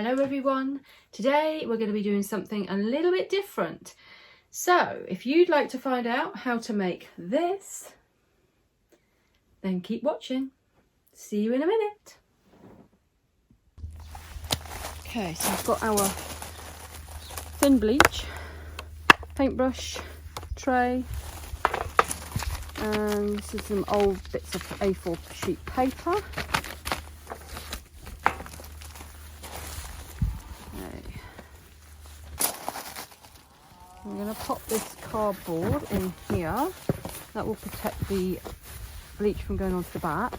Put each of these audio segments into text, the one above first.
Hello everyone, today we're going to be doing something a little bit different. So if you'd like to find out how to make this, then keep watching. See you in a minute. Okay, so I've got our thin bleach, paintbrush, tray, and this is some old bits of A4 sheet paper. I'm going to pop this cardboard in here. That will protect the bleach from going onto the back.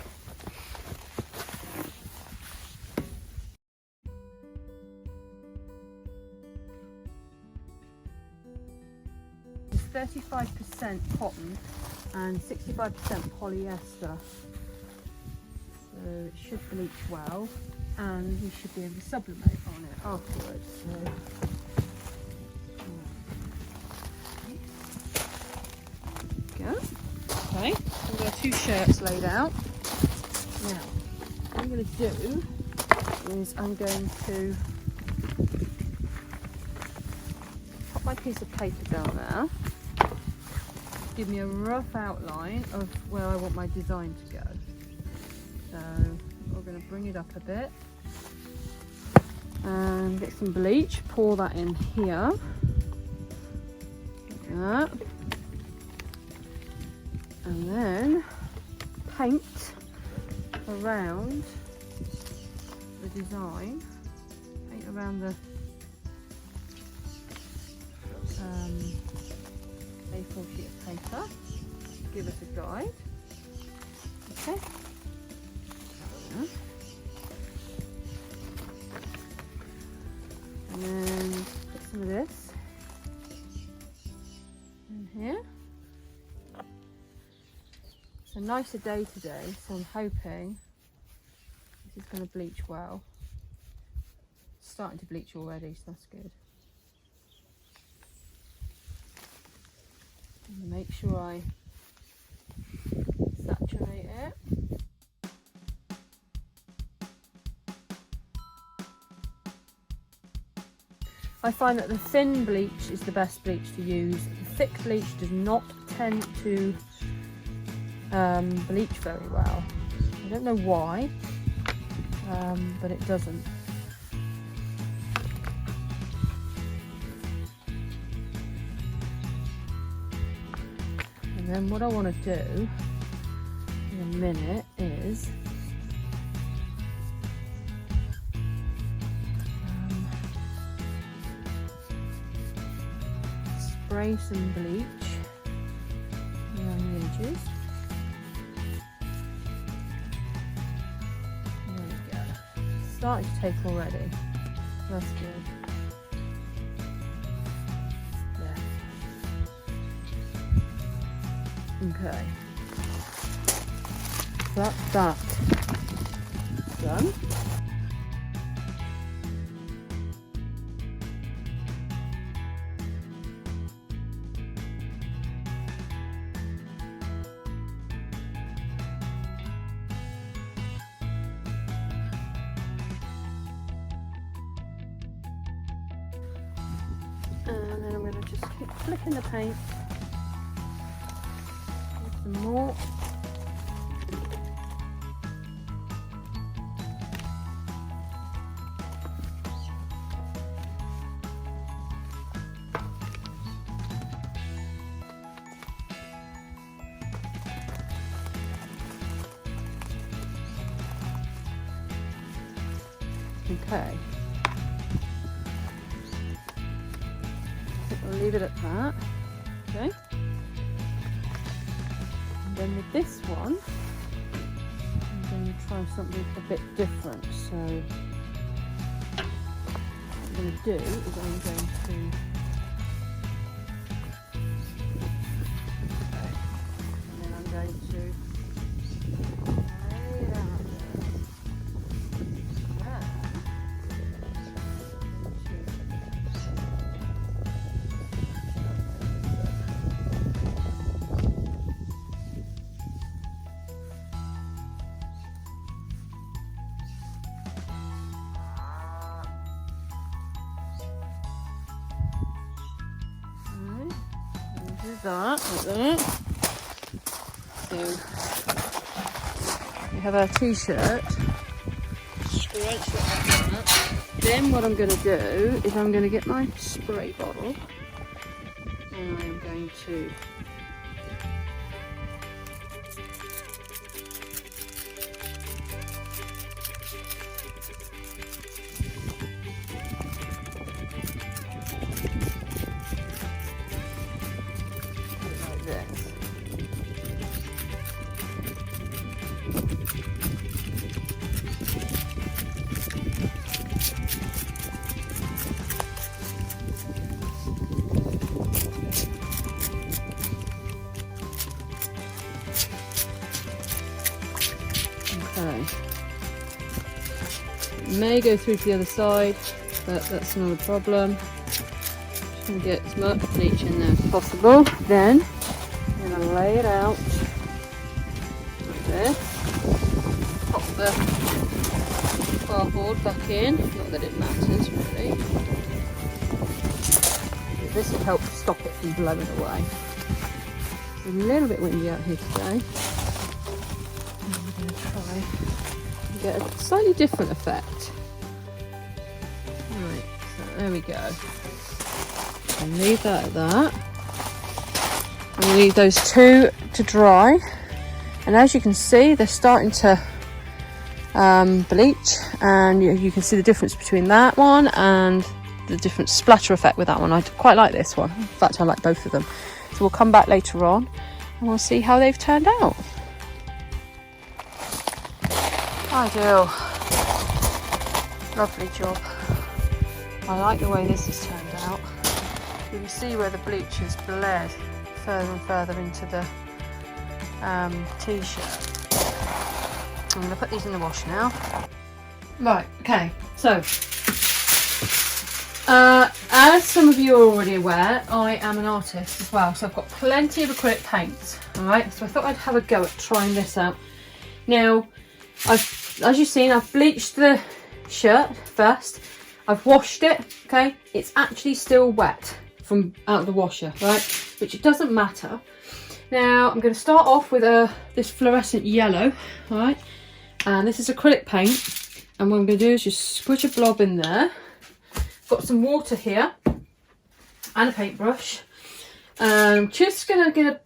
It's 35% cotton and 65% polyester. So it should bleach well, and we should be able to sublimate on it afterwards. So okay, we've got 2 shirts laid out. Now, what I'm going to do is I'm going to pop my piece of paper down there, give me a rough outline of where I want my design to go. So we're going to bring it up a bit and get some bleach, pour that in here, like that. And then paint around the design, paint around the A4 sheet of paper, give us a guide. Okay. And then put some of this in here. It's a nicer day today, so I'm hoping this is going to bleach well. It's starting to bleach already, so that's good. And make sure I saturate it. I find that the thin bleach is the best bleach to use. The thick bleach does not tend to bleach very well. I don't know why, but it doesn't. And then what I want to do in a minute is spray some bleach around the edges. Starting to take already. That's good. Yeah. Okay. That's that done. And then I'm going to just keep flicking the paint. Get some more. Okay. I'll leave it at that. Okay. And then with this one, I'm going to try something a bit different. So what I'm going to do is I'm going to and then I'm going to that, like that. So we have our t-shirt. Scrunch it like that. Then what I'm going to do is I'm going to get my spray bottle and I am going to like this. Okay. It may go through to the other side, but that's not a problem. Just going to get as much bleach in there as possible. Then I'm going to lay it out like this. Pop the cardboard back in. Not that it matters really. This will help stop it from blowing away. It's a little bit windy out here today. I'm going to try and get a slightly different effect. Right, so there we go. And leave that at that. And leave those two to dry. And as you can see, they're starting to bleach, and you can see the difference between that one and the different splatter effect with that one. I quite like this one. In fact, I like both of them. So we'll come back later on and we'll see how they've turned out. Ideal. Lovely job. I like the way this has turned out. You can see where the bleach has bled further and further into the t-shirt. I'm going to put these in the wash now. Right, okay, so as some of you are already aware, I am an artist as well, so I've got plenty of acrylic paints. Alright, so I thought I'd have a go at trying this out. Now, as you've seen, I've bleached the shirt first. I've washed it, okay? It's actually still wet from out of the washer, right? Which it doesn't matter. Now, I'm going to start off with this fluorescent yellow, alright? And this is acrylic paint. And what I'm going to do is just squish a blob in there. Got some water here and a paintbrush. I'm just going to get a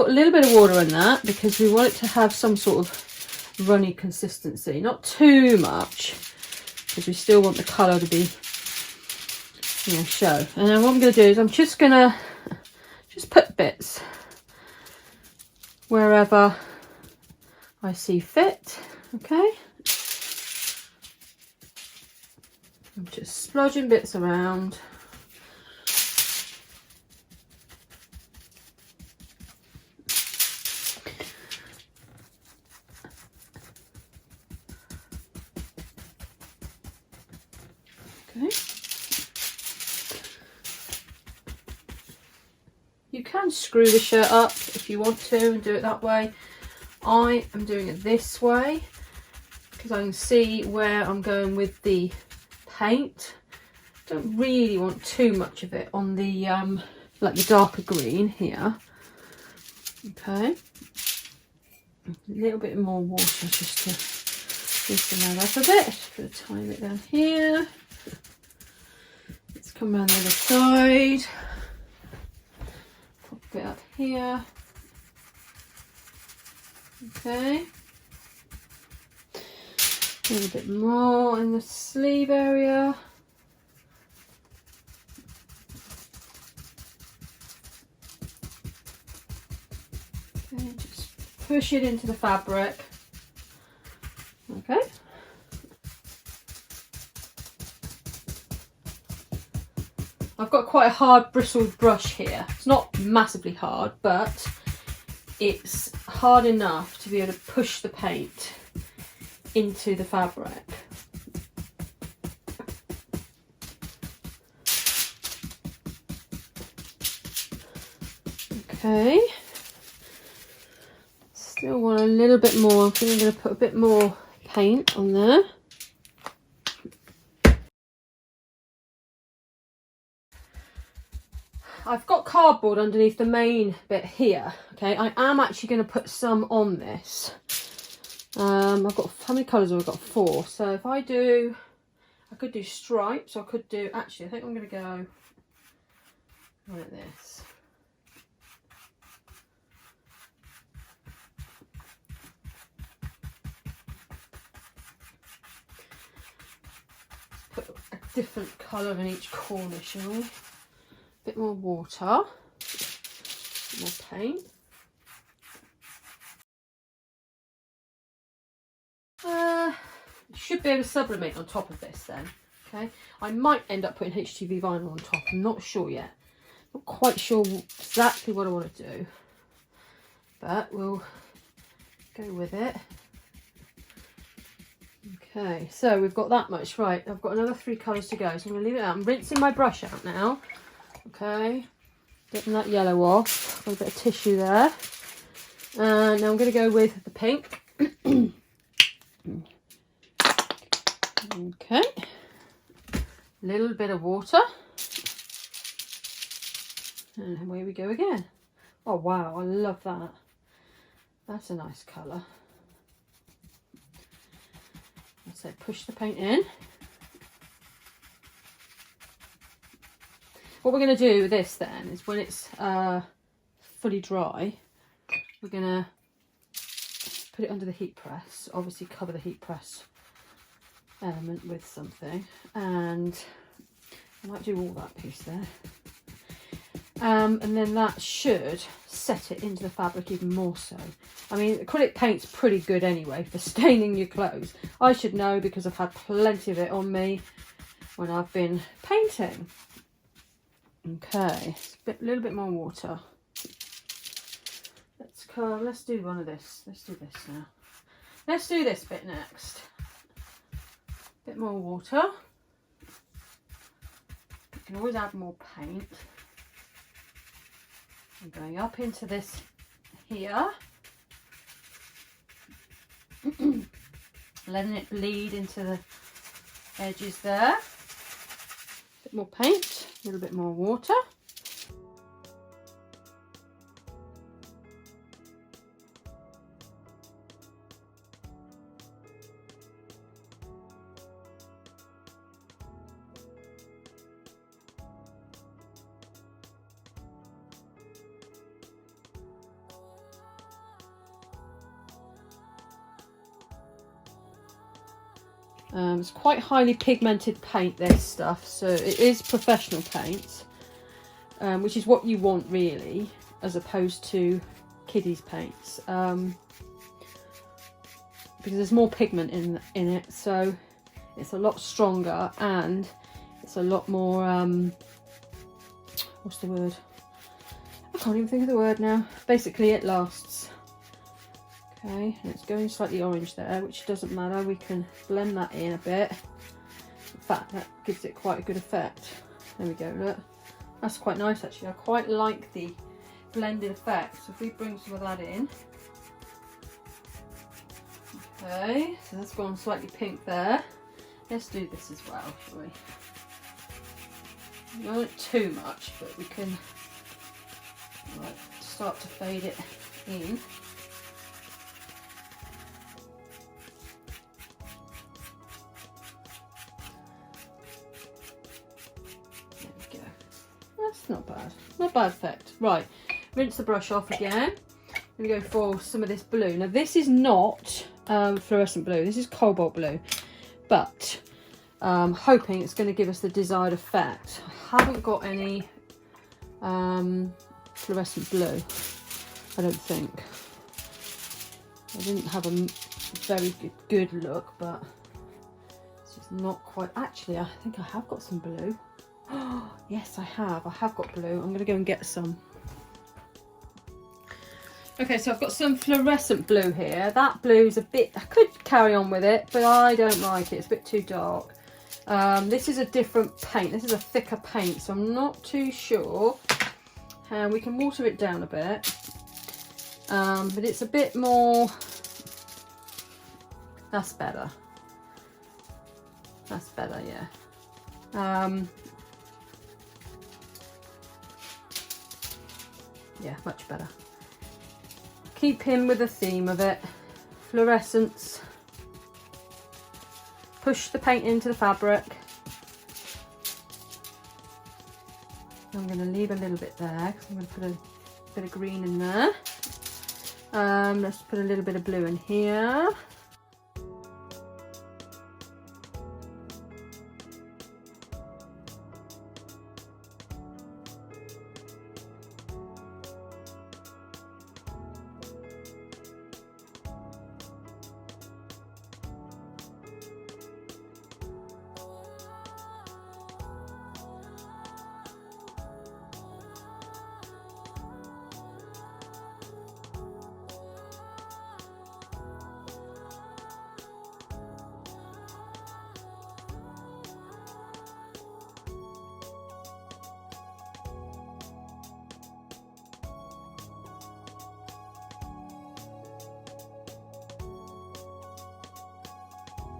little bit of water in that because we want it to have some sort of runny consistency. Not too much because we still want the colour to be, you know, show. And then what I'm going to do is I'm just going to put bits wherever I see fit. Okay. I'm just splodging bits around. Okay. You can screw the shirt up if you want to and do it that way. I am doing it this way because I can see where I'm going with the paint. Don't really want too much of it on the like the darker green here. Okay, a little bit more water just to loosen that up a bit. Just put a tiny bit down here. Let's come around the other side. Pop a bit up here. Okay. A little bit more in the sleeve area. Okay, just push it into the fabric. Okay. I've got quite a hard bristled brush here. It's not massively hard, but it's hard enough to be able to push the paint into the fabric. Okay, still want a little bit more. I think I'm going to put a bit more paint on there. I've got cardboard underneath the main bit here. Okay, I am actually going to put some on this. I've got, how many colours have I got? 4. So if I do, I could do stripes, or I could do, actually I think I'm going to go like this. Put a different colour in each corner, shall we? A bit more water, a bit more paint. Should be able to sublimate on top of this then. Okay, I might end up putting HTV vinyl on top. I'm not sure yet. Not quite sure exactly what I want to do, but we'll go with it. Okay, so we've got that much. Right, I've got another 3 colours to go, so I'm going to leave it out. I'm rinsing my brush out now. Okay, getting that yellow off. Got a bit of tissue there. And now I'm going to go with the pink. Okay, a little bit of water. And away we go again. Oh wow, I love that. That's a nice colour. So push the paint in. What we're going to do with this then is when it's fully dry, we're going to put it under the heat press. Obviously cover the heat press element with something, and I might do all that piece there. And then that should set it into the fabric even more so. I mean, acrylic paint's pretty good anyway for staining your clothes. I should know because I've had plenty of it on me when I've been painting. Okay, a little bit more water. Let's do one of this. Let's do this now. Let's do this bit next. Bit more water. You can always add more paint. I'm going up into this here. Letting it bleed into the edges there. Bit more paint, a little bit more water. It's quite highly pigmented paint, this stuff, so it is professional paint, which is what you want really, as opposed to kiddies paints, because there's more pigment in it, so it's a lot stronger and it's a lot more what's the word? I can't even think of the word now. Basically it lasts. Okay, and it's going slightly orange there, which doesn't matter. We can blend that in a bit. In fact, that gives it quite a good effect. There we go, look. That's quite nice actually. I quite like the blended effect. So if we bring some of that in. Okay, so that's gone slightly pink there. Let's do this as well, shall we? We don't want it too much, but we can start to fade it in. Not bad, not bad effect. Right, rinse the brush off again. I'm going to go for some of this blue. Now this is not fluorescent blue, this is cobalt blue, but hoping it's going to give us the desired effect. I haven't got any fluorescent blue, I don't think. I didn't have a very good look, but it's just not quite. Actually, I think I have got some blue. Oh, yes, I have got blue. I'm going to go and get some. Okay, so I've got some fluorescent blue here. That blue's a bit, I could carry on with it, but I don't like it. It's a bit too dark. This is a different paint. This is a thicker paint, so I'm not too sure. We can water it down a bit. But it's a bit more, that's better. That's better, yeah. Yeah, much better. Keep in with the theme of it. Fluorescence. Push the paint into the fabric. I'm going to leave a little bit there because I'm going to put a bit of green in there. Let's put a little bit of blue in here.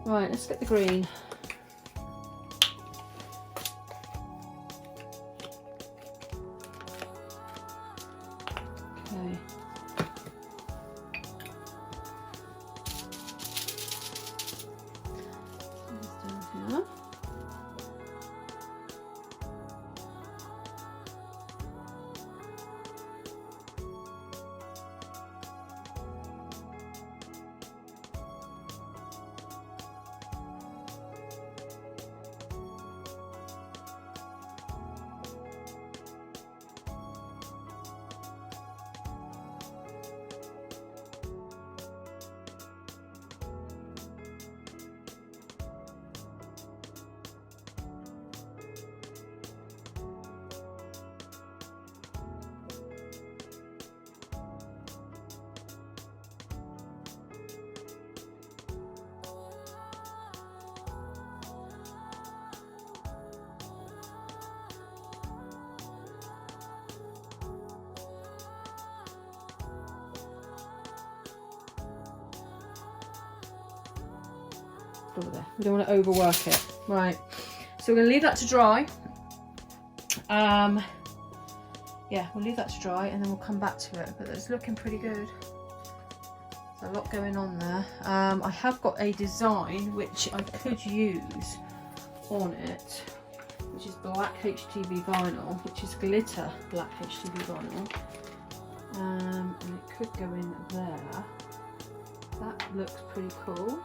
Right, let's get the green. Okay. Down here. Over there. We don't want to overwork it. Right, so we're going to leave that to dry. Yeah, we'll leave that to dry and then we'll come back to it, but it's looking pretty good. There's a lot going on there. I have got a design which I could use on it, which is black HTV vinyl, which is glitter black HTV vinyl, and it could go in there. That looks pretty cool.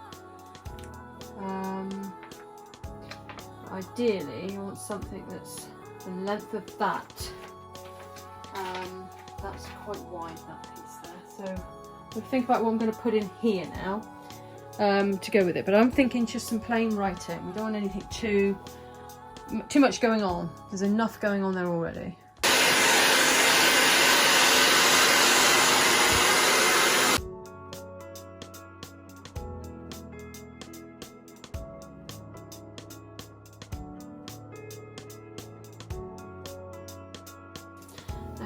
Ideally, I want something that's the length of that. That's quite wide, that piece there. So we'll think about what I'm going to put in here now to go with it. But I'm thinking just some plain writing. We don't want anything too much going on. There's enough going on there already.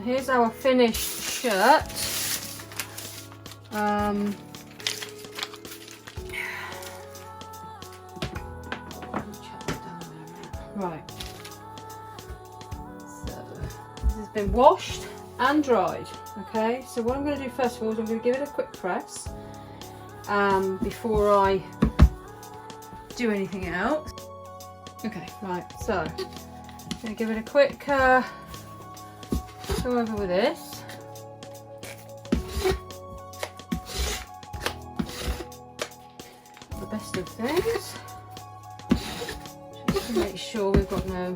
Here's our finished shirt. Right. So this has been washed and dried. Okay. So what I'm going to do first of all is I'm going to give it a quick press before I do anything else. Okay. Right. So I'm going to give it a quick. Go over with this. The best of things. Just to make sure we've got no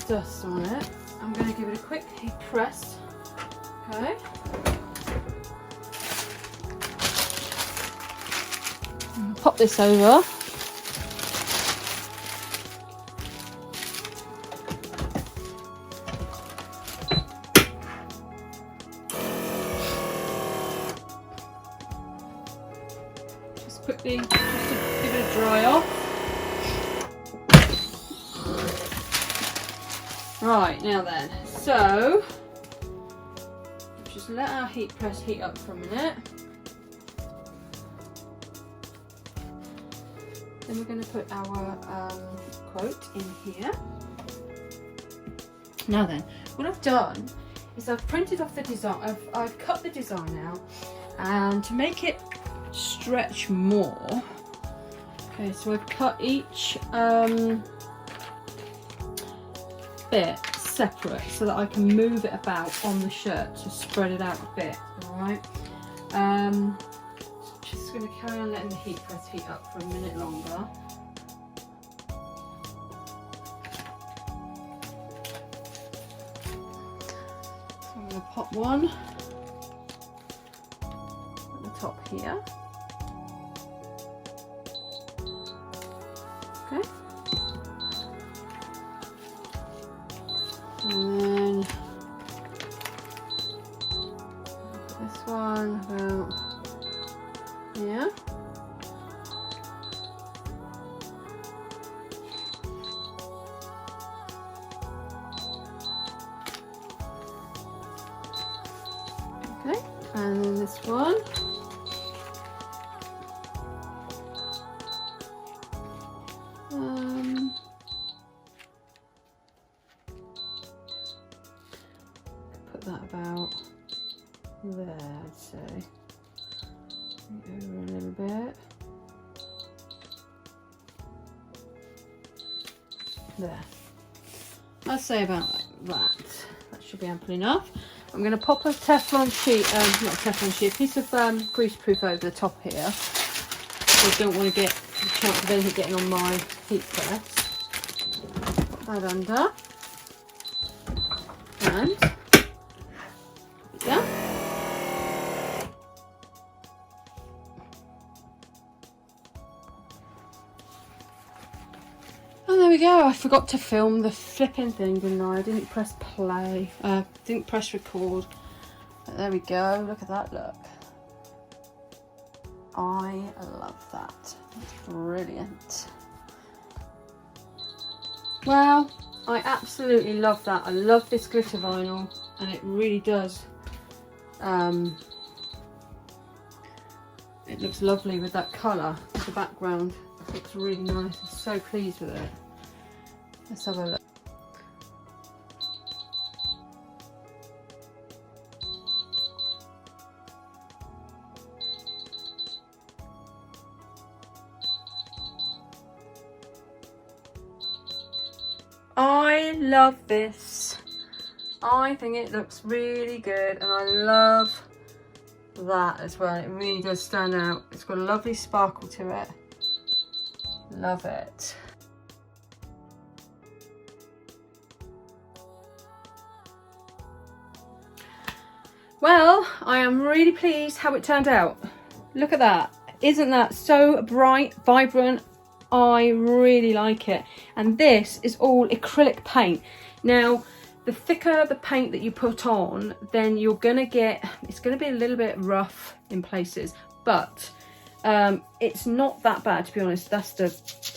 dust on it. I'm going to give it a quick heat press. Okay. Pop this over. Quickly, just to give it a dry off. Right, now then, so just let our heat press heat up for a minute. Then we're going to put our quote in here. Now then, what I've done is I've printed off the design, I've cut the design out, and to make it stretch more, okay, so I've cut each bit separate so that I can move it about on the shirt to spread it out a bit. Alright, just going to carry on letting the heat press heat up for a minute longer. So I'm going to pop one at the top here. Okay. And then this one about here. Okay, and then this one. Put that about there, I'd say. Over a little bit. There. I'd say about like that. That should be ample enough. I'm going to pop a Teflon sheet, not a Teflon sheet, a piece of grease proof over the top here. So I don't want to get the chance of anything getting on my heat press. Put that under. And yeah. And there we go. I forgot to film the flipping thing, didn't I? I didn't press play. Didn't press record. But there we go. Look at that look. I love that. That's brilliant. Well, I absolutely love that. I love this glitter vinyl, and it really does. It looks lovely with that colour as the background. It looks really nice. I'm so pleased with it. Let's have a look. I love this. I think it looks really good, and I love that as well. It really does stand out. It's got a lovely sparkle to it. Love it. Well, I am really pleased how it turned out. Look at that. Isn't that so bright, vibrant? I really like it. And this is all acrylic paint. Now, the thicker the paint that you put on, then you're gonna get, it's gonna be a little bit rough in places, but it's not that bad, to be honest. That's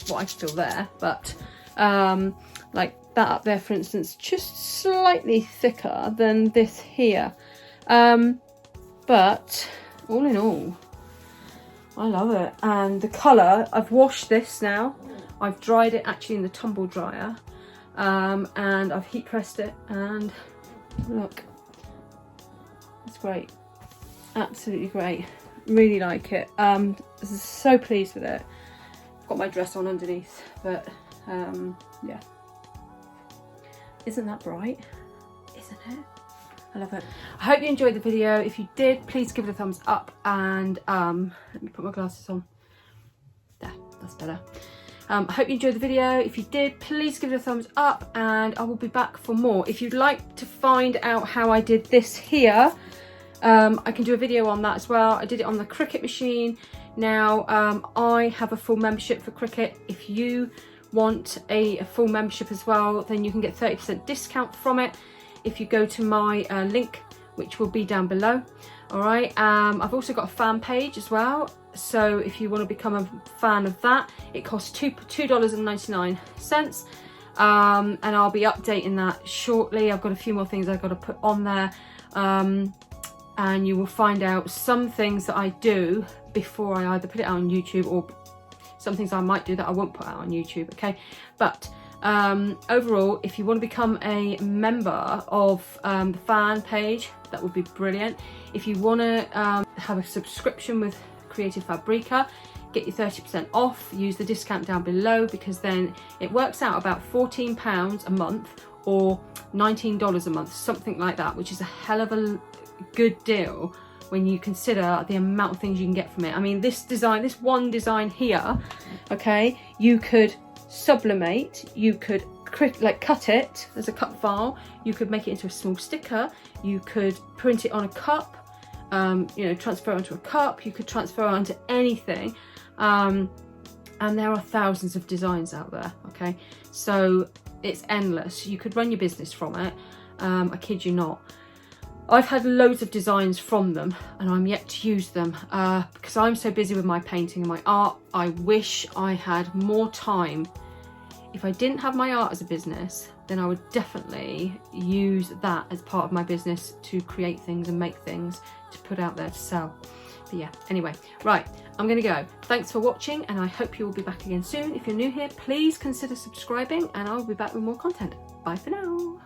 what I feel there, but like that up there, for instance, just slightly thicker than this here. But all in all, I love it. And the colour, I've washed this now. I've dried it actually in the tumble dryer. And I've heat pressed it, and look, it's great. Absolutely great. Really like it. So pleased with it. I've got my dress on underneath, but yeah. Isn't that bright? Isn't it? I love it. I hope you enjoyed the video. If you did, please give it a thumbs up, and let me put my glasses on. There, that's better. I hope you enjoyed the video. If you did, please give it a thumbs up, and I will be back for more. If you'd like to find out how I did this here, I can do a video on that as well. I did it on the Cricut machine. Now, I have a full membership for Cricut. If you want a full membership as well, then you can get 30% discount from it if you go to my link, which will be down below. All right. I've also got a fan page as well. So if you want to become a fan of that, it costs $2.99. And I'll be updating that shortly. I've got a few more things I've got to put on there. And you will find out some things that I do before I either put it out on YouTube, or some things I might do that I won't put out on YouTube, okay? But overall, if you want to become a member of the fan page, that would be brilliant. If you want to have a subscription with Creative Fabrica, get your 30% off, use the discount down below, because then it works out about £14 a month or $19 a month, something like that, which is a hell of a good deal when you consider the amount of things you can get from it. I mean, this design, this one design here, okay, you could sublimate, you could like cut it as a cut file, you could make it into a small sticker, you could print it on a cup, you know, transfer it onto a cup, you could transfer it onto anything, and there are thousands of designs out there, okay, so it's endless. You could run your business from it. I kid you not. I've had loads of designs from them and I'm yet to use them because I'm so busy with my painting and my art. I wish I had more time. If I didn't have my art as a business, then I would definitely use that as part of my business to create things and make things to put out there to sell. But yeah, anyway, right, I'm gonna go. Thanks for watching and I hope you will be back again soon. If you're new here, please consider subscribing and I'll be back with more content. Bye for now.